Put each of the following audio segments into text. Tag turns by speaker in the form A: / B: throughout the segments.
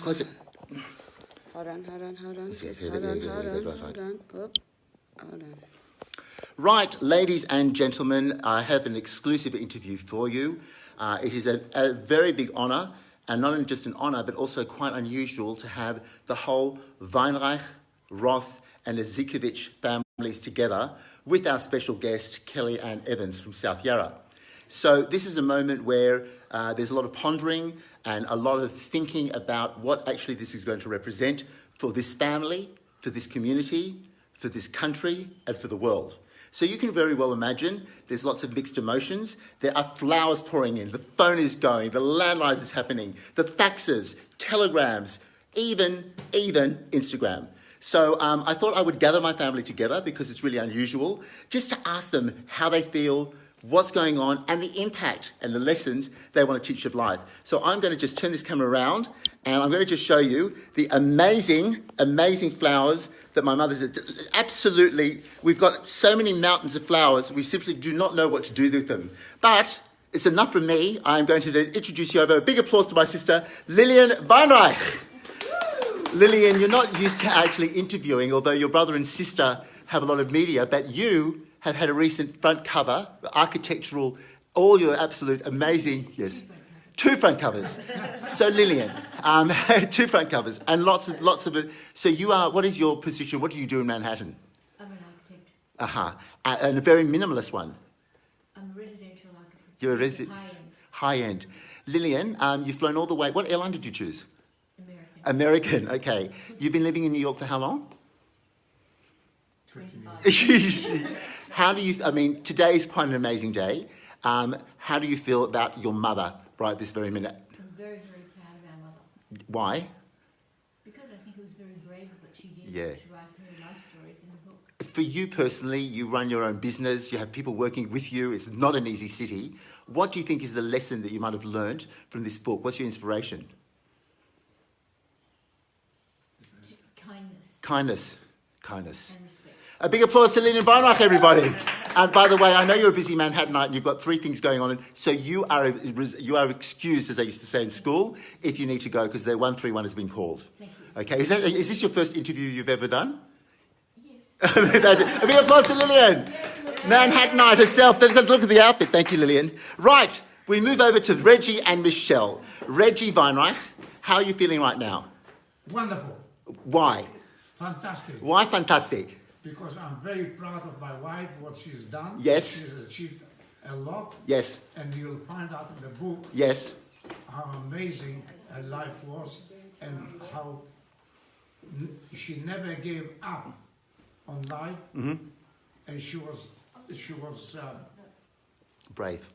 A: Close it.
B: Hold on.
A: Yes,
B: Hold
A: right.
B: on. Oop. Hold on.
A: Right, ladies and gentlemen, I have an exclusive interview for you. It is a very big honour, and not only just an honour, but also quite unusual to have the whole Weinreich, Roth and Ezikovic families together with our special guest, Kelly Ann Evans from South Yarra. So this is a moment where there's a lot of pondering and a lot of thinking about what actually this is going to represent for this family, for this community, for this country, and for the world. So you can very well imagine there's lots of mixed emotions. There are flowers pouring in, the phone is going, the landline is happening, the faxes, telegrams, even Instagram. So I thought I would gather my family together because it's really unusual, just to ask them how they feel, what's going on, and the impact and the lessons they want to teach of life. So I'm going to just turn this camera around and I'm going to just show you the amazing flowers that my mother's... Absolutely, we've got so many mountains of flowers, we simply do not know what to do with them. But it's enough from me. I'm going to introduce you over. A big applause to my sister, Lilian Weinreich. Lilian, you're not used to actually interviewing, although your brother and sister have a lot of media, but you have had a recent front cover, architectural, all your absolute amazing, yes, 2 front covers. So Lilian, 2 front covers and lots of it. So you are, what is your position? What do you do in Manhattan?
C: I'm an architect.
A: And a very minimalist one.
C: I'm a residential architect.
A: You're a resident. High end. Lilian, you've flown all the way. What airline did you choose? American, okay. You've been living in New York for how long?
C: 25.
A: How do you, I mean, today is quite an amazing day. How do you feel about your mother right this very minute?
C: I'm very, very proud of our mother.
A: Why?
C: Because I think it was very brave what she did
A: Yeah.
C: to write her life stories in the book.
A: For you personally, you run your own business, you have people working with you, it's not an easy city. What do you think is the lesson that you might have learned from this book? What's your inspiration?
C: Kindness.
A: Kindness.
C: And respect.
A: A big applause to Lilian Weinreich, everybody. And by the way, I know you're a busy Manhattanite and you've got 3 things going on. So you are excused, as they used to say in school, if you need to go, because their 131 has been called.
C: Thank you.
A: Okay, is this your first interview you've ever done?
C: Yes.
A: A big applause to Lilian. Manhattanite herself. Look at the outfit. Thank you, Lilian. Right, we move over to Rege and Michelle. Rege Weinreich, how are you feeling right now?
D: Wonderful.
A: Why?
D: Fantastic.
A: Why fantastic?
D: Because I'm very proud of my wife, what she's done.
A: Yes.
D: She's achieved a lot.
A: Yes.
D: And you'll find out in the book
A: Yes.
D: how amazing her life was and how she never gave up on life.
A: Mm-hmm.
D: And she was
A: Brave.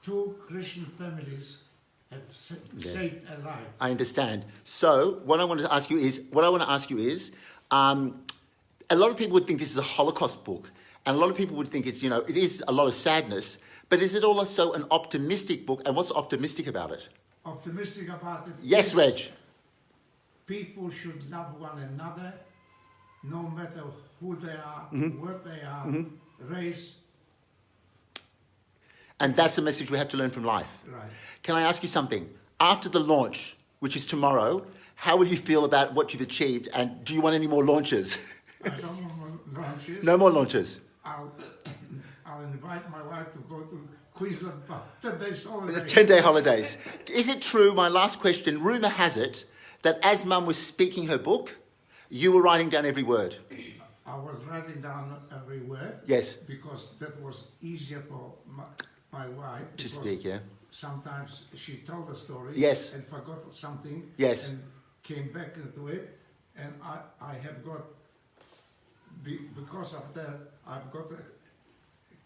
D: 2 Christian families have saved her life.
A: I understand. So what I want to ask you is, a lot of people would think this is a Holocaust book, and a lot of people would think it's, it is a lot of sadness, but is it also an optimistic book, and what's optimistic about it?
D: Optimistic about it.
A: Yes, Reg.
D: People should love one another, no matter who they are, what they are, race.
A: And that's the message we have to learn from life.
D: Right.
A: Can I ask you something? After the launch, which is tomorrow, how will you feel about what you've achieved, and do you want any more launches?
D: I don't want more launches.
A: No more launches.
D: I'll invite my wife to go to Queensland for 10 days holidays.
A: 10-day holidays. Is it true, my last question, rumour has it, that as Mum was speaking her book, you were writing down every word?
D: I was writing down every word.
A: Yes.
D: Because that was easier for my wife.
A: To speak, yeah.
D: Sometimes she told a story.
A: Yes.
D: And forgot something.
A: Yes.
D: And came back into it. And I have got, because of that, I've got a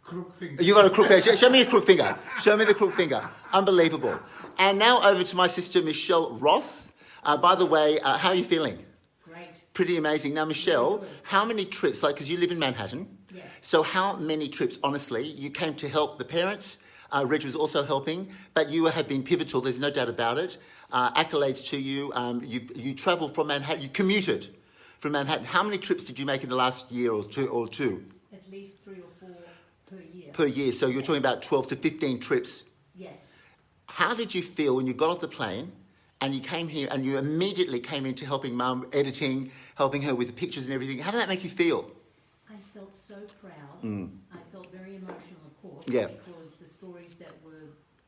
D: crook finger.
A: You got a crook finger. Show me a crook finger. Show me the crook finger. Unbelievable. And now over to my sister, Michelle Roth. By the way, how are you feeling?
C: Great.
A: Pretty amazing. Now, Michelle, how many trips, because you live in Manhattan,
C: Yes.
A: so how many trips, honestly, you came to help the parents? Reg was also helping, but you have been pivotal, there's no doubt about it. Accolades to you. You travelled from Manhattan, you commuted from Manhattan. How many trips did you make in the last year or two?
C: At least 3 or 4 per year.
A: Per year, so you're talking about 12 to 15 trips.
C: Yes.
A: How did you feel when you got off the plane and you came here and you immediately came into helping Mum, editing, helping her with the pictures and everything. How did that make you feel?
C: I felt so proud.
A: Mm.
C: I felt very emotional, of course,
A: Yeah.
C: because the stories that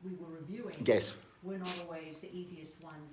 C: we were reviewing
A: Yes.
C: were not always the easiest ones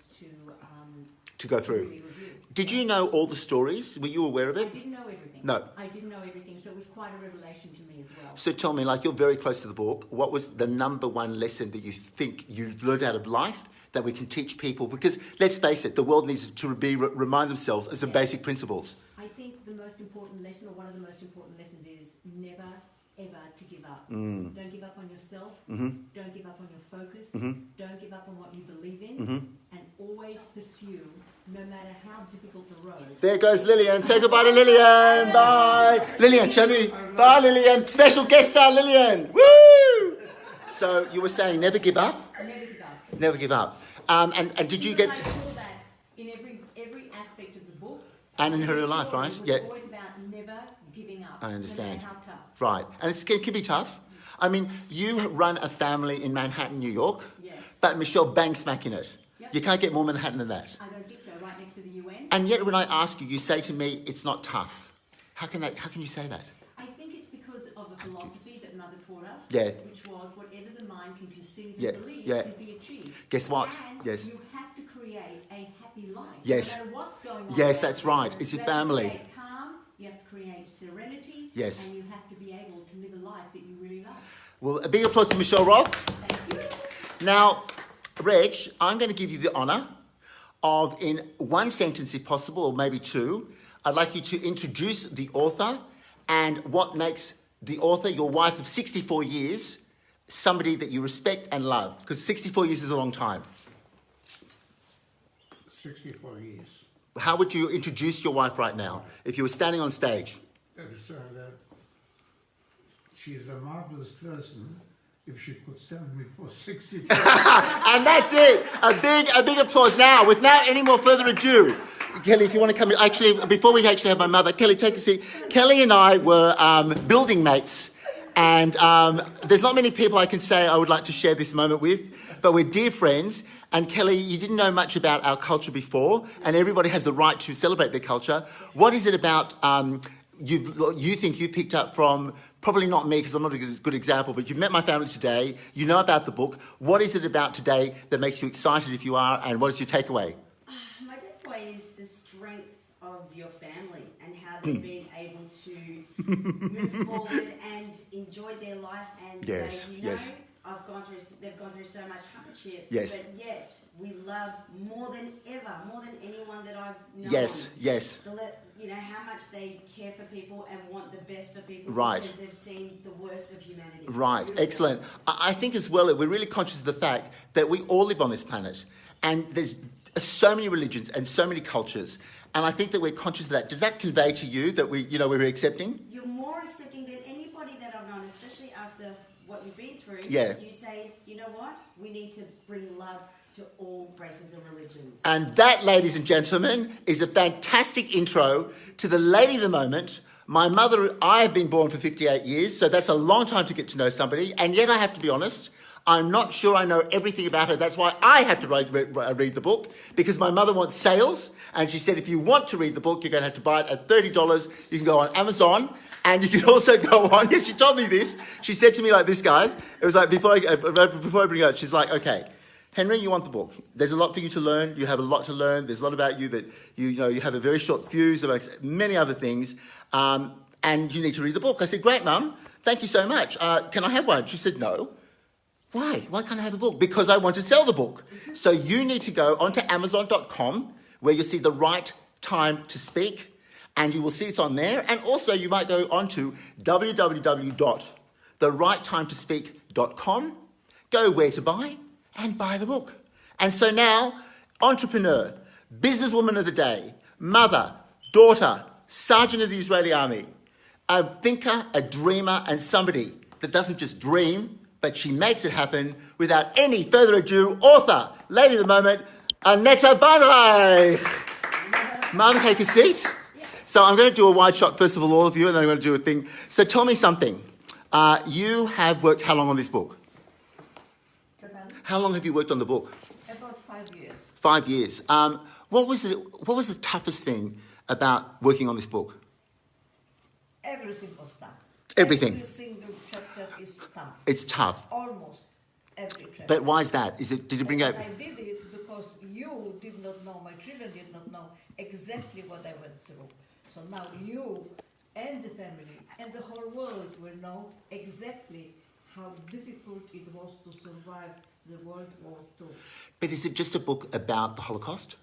A: To go through.
C: really review.
A: Did you know all the stories? Were you aware of
C: I
A: it?
C: didn't know everything.
A: No.
C: I didn't know everything, so it was quite a revelation to me as well.
A: So tell me, like, you're very close to the book. What was the number one lesson that you think you've learned out of life that we can teach people? Because let's face it, the world needs to remind themselves of some basic principles.
C: I think the most important lesson, or one of the most important lessons, is never, ever to give up.
A: Mm.
C: Don't give up on yourself.
A: Mm-hmm.
C: Don't give up on your focus.
A: Mm-hmm.
C: Don't give up on what you believe in.
A: Mm-hmm.
C: And always pursue, no matter how difficult the road.
A: There goes Lilian. Say goodbye to Lilian. Bye. Lilian, show me. Bye, Lilian. Special guest star, Lilian. Woo! So you were saying never give up?
C: Never give up.
A: Never give up. And did you get...
C: I saw that in every aspect of the book.
A: And in her life, right?
C: It was
A: Yeah.
C: always about never giving up.
A: I understand.
C: No matter how tough.
A: Right. And it can be tough. I mean, you run a family in Manhattan, New York,
C: Yes.
A: but Michelle bang smack in it.
C: Yep.
A: You can't get more Manhattan than that.
C: I don't think so. Right next to the UN.
A: And yet when I ask you, you say to me, it's not tough. How can you say that?
C: I think it's because of a philosophy that Mother taught us,
A: Yeah.
C: which was whatever the mind can conceive and
A: Yeah,
C: believe
A: yeah.
C: can be achieved.
A: Guess what?
C: And
A: Yes.
C: you have to create a happy life.
A: Yes.
C: No matter what's going on.
A: Yes,
C: around
A: that's
C: you.
A: right. It's
C: You
A: your
C: have to
A: family.
C: create calm, you have to create serenity.
A: Yes.
C: And you have to be able to live a life that you really love.
A: Well, a big applause to Michelle Roth.
C: Thank you.
A: Now, Reg, I'm going to give you the honour of, in one sentence if possible, or maybe two, I'd like you to introduce the author and what makes the author, your wife of 64 years, somebody that you respect and love. Because 64 years is a long time.
D: 64 years.
A: How would you introduce your wife right now if you were standing on stage?
D: So that she's a marvelous person if she could stand me for 64
A: And that's it. A big applause now. Without any more further ado, Kelly, if you want to come in. Actually, before we actually have my mother, Kelly, take a seat. Kelly and I were building mates, and there's not many people I can say I would like to share this moment with, but we're dear friends. And Kelly, you didn't know much about our culture before, and everybody has the right to celebrate their culture. What is it about you think you picked up from, probably not me because I'm not a good example, but you've met my family today, you know about the book. What is it about today that makes you excited if you are, and what is your takeaway?
B: My takeaway is the strength of your family and how they've been able to move forward and enjoy their life and
A: Yes,
B: say, you know,
A: yes.
B: they've gone through so much hardship,
A: Yes.
B: but yet we love more than ever, more than anyone that I've known.
A: Yes, yes.
B: You know, how much they care for people and want the best for people
A: Right.
B: because they've seen the worst of humanity.
A: Right,
B: Beautiful.
A: excellent. I think as well, we're really conscious of the fact that we all live on this planet, and there's so many religions and so many cultures, and I think that we're conscious of that. Does that convey to you that we're accepting?
B: You're more accepting than anybody that I've known, especially after what you've been through.
A: Yeah.
B: You say, you know what? We need to bring love to all races and religions.
A: And that, ladies and gentlemen, is a fantastic intro to the lady of the moment. My mother, I have been born for 58 years, so that's a long time to get to know somebody, and yet I have to be honest, I'm not sure I know everything about her. That's why I have to read the book, because my mother wants sales, and she said if you want to read the book, you're going to have to buy it at $30. You can go on Amazon, and you can also go on, yes, she told me this. She said to me like this, guys, it was like, before I bring it out, she's like, okay, Henry, you want the book. There's a lot for you to learn. You have a lot to learn. There's a lot about you that, you have a very short fuse about many other things, and you need to read the book. I said, great, Mum. Thank you so much. Can I have one? She said, no. Why? Why can't I have a book? Because I want to sell the book. So you need to go onto Amazon.com where you'll see The Right Time to Speak, and you will see it's on there. And also you might go onto www.therighttimetospeak.com, go where to buy, and buy the book. And so now, entrepreneur, businesswoman of the day, mother, daughter, sergeant of the Israeli army, a thinker, a dreamer, and somebody that doesn't just dream, but she makes it happen. Without any further ado, author, lady of the moment, Aneta Weinreich. Mum, take a seat. So I'm going to do a wide shot, first of all of you, and then I'm going to do a thing. So tell me something. You have worked how long on this book? How long have you worked on the book?
C: About 5 years.
A: 5 years. What was the toughest thing about working on this book?
E: Everything was tough.
A: Everything.
E: Every single chapter is tough.
A: It's tough.
E: Almost every chapter.
A: But why is that? Did it bring out...
E: I did it because you did not know, my children did not know exactly what I went through. So now you and the family and the whole world will know exactly how difficult it was to survive the World War II.
A: But is it just a book about the Holocaust?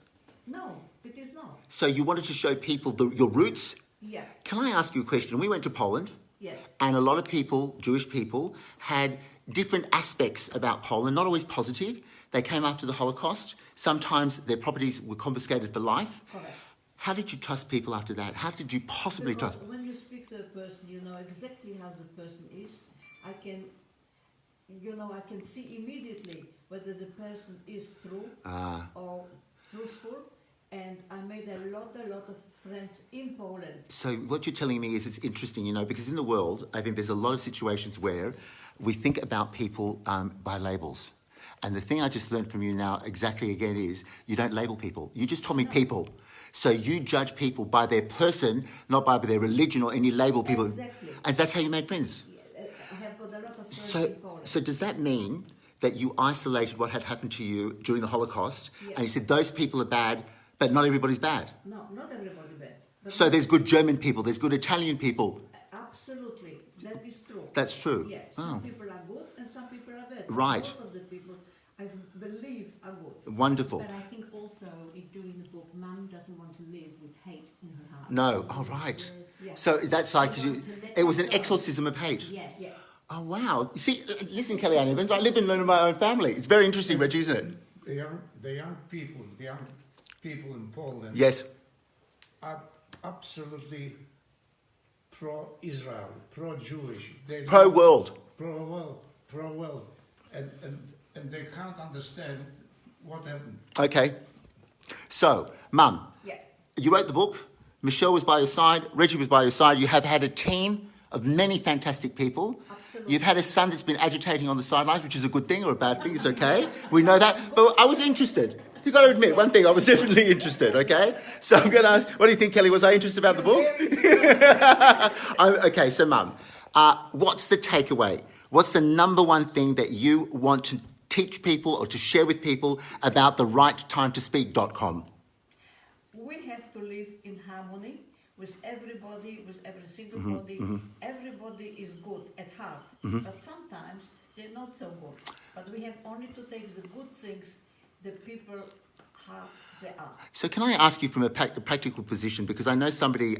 E: No, it is not.
A: So you wanted to show people your roots?
E: Yeah.
A: Can I ask you a question? We went to Poland,
E: Yes.
A: and a lot of people, Jewish people, had different aspects about Poland, not always positive. They came after the Holocaust. Sometimes their properties were confiscated for life.
E: Correct.
A: How did you trust people after that? How did you possibly
E: Because
A: trust?
E: when you speak to a person, you know exactly how the person is. I can see immediately whether the person is true or truthful. And I made a lot of friends in Poland.
A: So what you're telling me is it's interesting, because in the world, I think there's a lot of situations where we think about people by labels. And the thing I just learned from you now exactly again is you don't label people. You just told me people. So you judge people by their person, not by their religion or any label people.
E: Exactly.
A: And that's how you made friends.
E: I have got a lot of friends in Poland.
A: So does that mean that you isolated what had happened to you during the Holocaust
E: Yes.
A: and you said those people are bad, but not everybody's bad?
E: No, not everybody bad. But
A: So there's good German people, there's good Italian people.
E: absolutely, that is true.
A: That's true.
E: Yeah,
A: Oh.
E: some people are good and some people are bad.
A: Right.
E: Most of the people I believe are good.
A: Wonderful.
C: But I think also in doing the book, Mum doesn't want to live with hate in her heart.
A: No, oh right.
E: Yes.
A: So that's like,
C: She wanted to let
A: it was an
C: that go.
A: exorcism of hate.
C: Yes.
E: Yeah.
A: Oh wow. You see, listen, Kellyanne Evans, I live and learn in my own family. It's very interesting, Reggie, isn't it?
D: The young people in Poland
A: Yes.
D: are absolutely pro-Israel, pro-Jewish.
A: Pro-world.
D: Pro-world. And they can't understand what happened.
A: Okay. So, Mum,
E: Yeah.
A: you wrote the book. Michelle was by your side. Reggie was by your side. You have had a team of many fantastic people.
E: Absolutely.
A: You've had a son that's been agitating on the sidelines, which is a good thing or a bad thing. It's okay. We know that. But I was interested. You've got to admit, one thing, I was definitely interested, okay? So I'm going to ask, what do you think, Kelly? Was I interested about the book? Okay, so Mum, what's the takeaway? What's the number one thing that you want to teach people or to share with people about the righttimetospeak.com?
E: We have to live in harmony with everybody, with every single
A: Mm-hmm,
E: body. Everybody is good at heart, but sometimes they're not so good. But we have only to take the good things, the people, how they are.
A: So can I ask you from a practical position, because I know somebody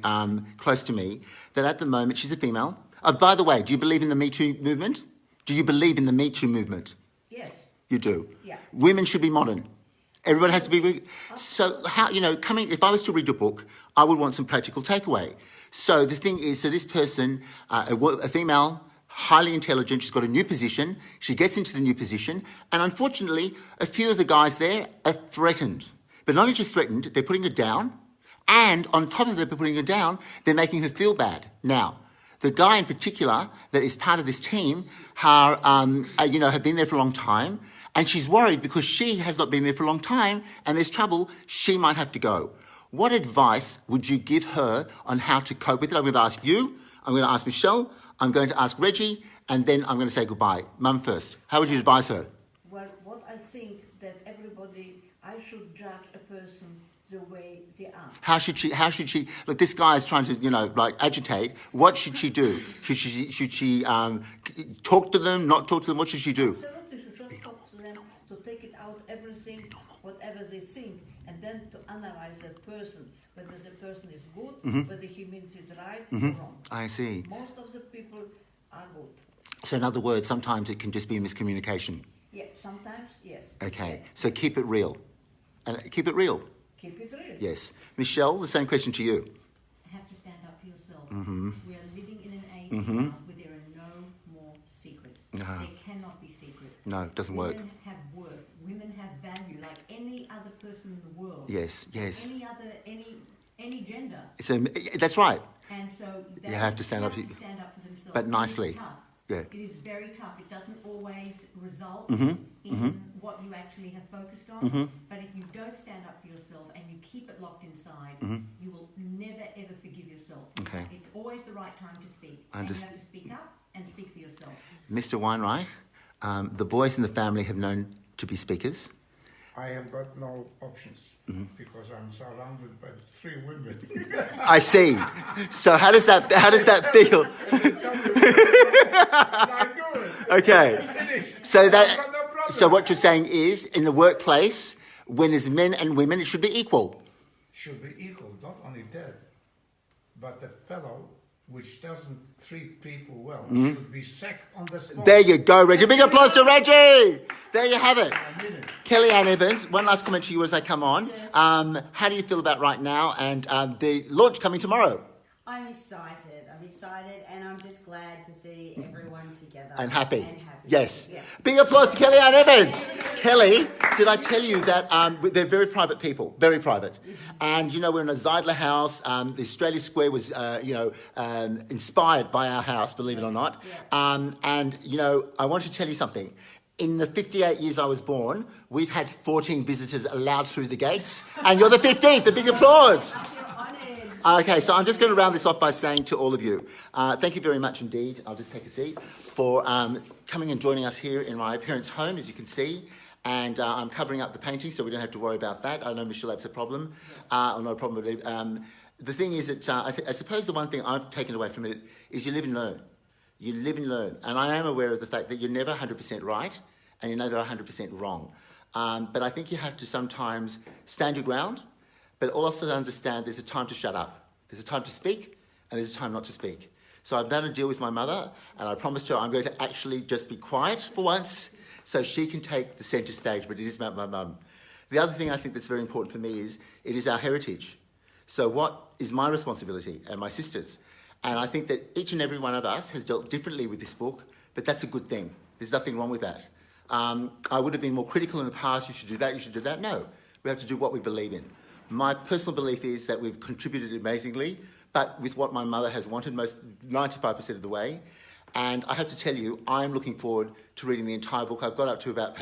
A: close to me that at the moment, she's a female. By the way, do you believe in the Me Too movement? Do you believe in the Me Too movement?
E: Yes.
A: You do?
E: Yeah.
A: Women should be modern. Everybody has to be... So how, if I was to read your book, I would want some practical takeaway. So the thing is, so this person, a female, highly intelligent, she's got a new position, she gets into the new position, and unfortunately, a few of the guys there are threatened. But not only just threatened, they're putting her down, and on top of that, they're putting her down, they're making her feel bad. Now, the guy in particular that is part of this team have been there for a long time, and she's worried because she has not been there for a long time, and there's trouble, she might have to go. What advice would you give her on how to cope with it? I'm going to ask you, I'm going to ask Michelle, I'm going to ask Reggie, and then I'm going to say goodbye. Mum first. How would you advise her?
E: Well, what I think that I should judge a person the way they are.
A: How should she, look, this guy is trying to, agitate. What should she do? Should she talk to them, not talk to them? What should she do?
E: Absolutely, you should talk to them, to take it out, everything, whatever they think, and then to analyze that person, whether the person is good, whether he means it right or wrong.
A: I see.
E: Most of the people are good.
A: So in other words, sometimes it can just be a miscommunication.
E: Yeah, sometimes, yes.
A: Okay, so keep it real. And keep it real.
E: Keep it real.
A: Yes. Michelle, the same question to you.
C: You have to stand up for yourself.
A: Mm-hmm.
C: We are living in an age now where there are no more secrets.
A: No.
C: There cannot be secrets.
A: No, it doesn't work.
C: Women have worth. Women have value, like any other person in the world.
A: Yes, yes.
C: Any gender.
A: So that's right.
C: And so
A: You have to stand up for
C: stand up for themselves.
A: but
C: It is
A: nicely.
C: tough.
A: Yeah.
C: It is very tough. It doesn't always result
A: Mm-hmm.
C: in what what you actually have focused on.
A: Mm-hmm.
C: But if you don't stand up for yourself and you keep it locked inside, you will never ever forgive yourself.
A: Okay.
C: It's always the right time to speak.
A: I
C: And you
A: understand.
C: have to speak up and speak for yourself.
A: Mr. Weinreich, the boys in the family have known to be speakers.
D: I have got no options because I'm surrounded by 3 women.
A: I see. So how does that feel?
D: I do it.
A: Okay.
D: Finish.
A: So
D: I've got no problem.
A: so what you're saying is, in the workplace, when there's men and women, it should be equal.
D: Should be equal, not only that, but the fellow which doesn't treat people well should be sacked on the spot.
A: There you go, Reggie. Big applause to Reggie. There you have it.
D: I mean it.
A: Kellyanne Evans, one last comment to you as I come on. How do you feel about right now and the launch coming tomorrow?
B: I'm excited. I'm excited, and I'm just glad to see everyone together.
A: And happy.
B: And happy.
A: Yes.
B: Yeah.
A: Big applause to Kellyanne Evans. Kelly, did I tell you that they're very private people, very private. And, you know, we're in a Zeidler house. The Australia Square was, inspired by our house, believe it or not. And, you know, I want to tell you something. In the 58 years I was born, we've had 14 visitors allowed through the gates. And you're the 15th. A big applause. Okay, so I'm just going to round this off by saying to all of you, thank you very much indeed, I'll just take a seat, for coming and joining us here in my parents' home, as you can see. And I'm covering up the painting, so we don't have to worry about that. I know, Michelle, that's a problem. Or not a problem, but the thing is that I suppose the one thing I've taken away from it is you live and learn. You live and learn. And I am aware of the fact that you're never 100% right, and you're never 100% wrong. But I think you have to sometimes stand your ground, but also understand there's a time to shut up. There's a time to speak, and there's a time not to speak. So I've done a deal with my mother, and I promised her I'm going to actually just be quiet for once so she can take the centre stage, but it is about my mum. The other thing I think that's very important for me is it is our heritage. So what is my responsibility and my sister's? And I think that each and every one of us has dealt differently with this book, but that's a good thing. There's nothing wrong with that. I would have been more critical in the past, you should do that, you should do that. No, we have to do what we believe in. My personal belief is that we've contributed amazingly, but with what my mother has wanted, 95% of the way. And I have to tell you, I'm looking forward to reading the entire book. I've got up to about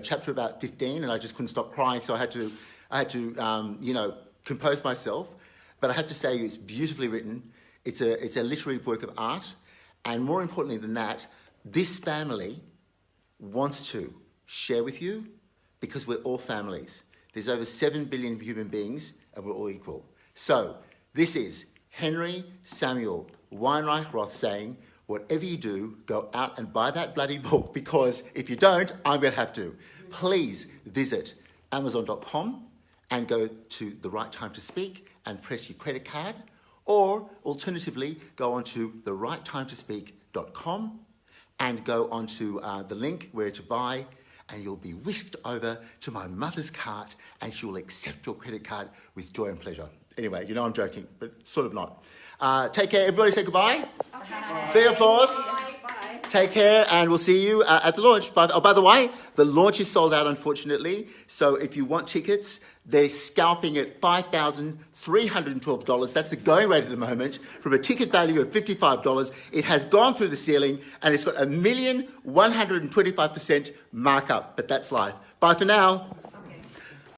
A: chapter about 15, and I just couldn't stop crying, so I had to compose myself. But I have to say, it's beautifully written. It's a literary work of art, and more importantly than that, this family wants to share with you because we're all families. There's over 7 billion human beings, and we're all equal. So this is Henry Samuel Weinreich Roth saying, whatever you do, go out and buy that bloody book, because if you don't, I'm going to have to. Please visit Amazon.com and go to The Right Time to Speak and press your credit card, or alternatively, go onto therighttimetospeak.com and go onto the link where to buy, and you'll be whisked over to my mother's cart, and she will accept your credit card with joy and pleasure. Anyway, you know I'm joking, but sort of not. Take care. Everybody say goodbye. Okay. Big applause.
B: Bye. Bye.
A: Take care, and we'll see you at the launch. By the way, the launch is sold out, unfortunately. So if you want tickets, they're scalping at $5,312. That's the going rate at the moment, from a ticket value of $55. It has gone through the ceiling, and it's got 1,125% markup. But that's life. Bye for now.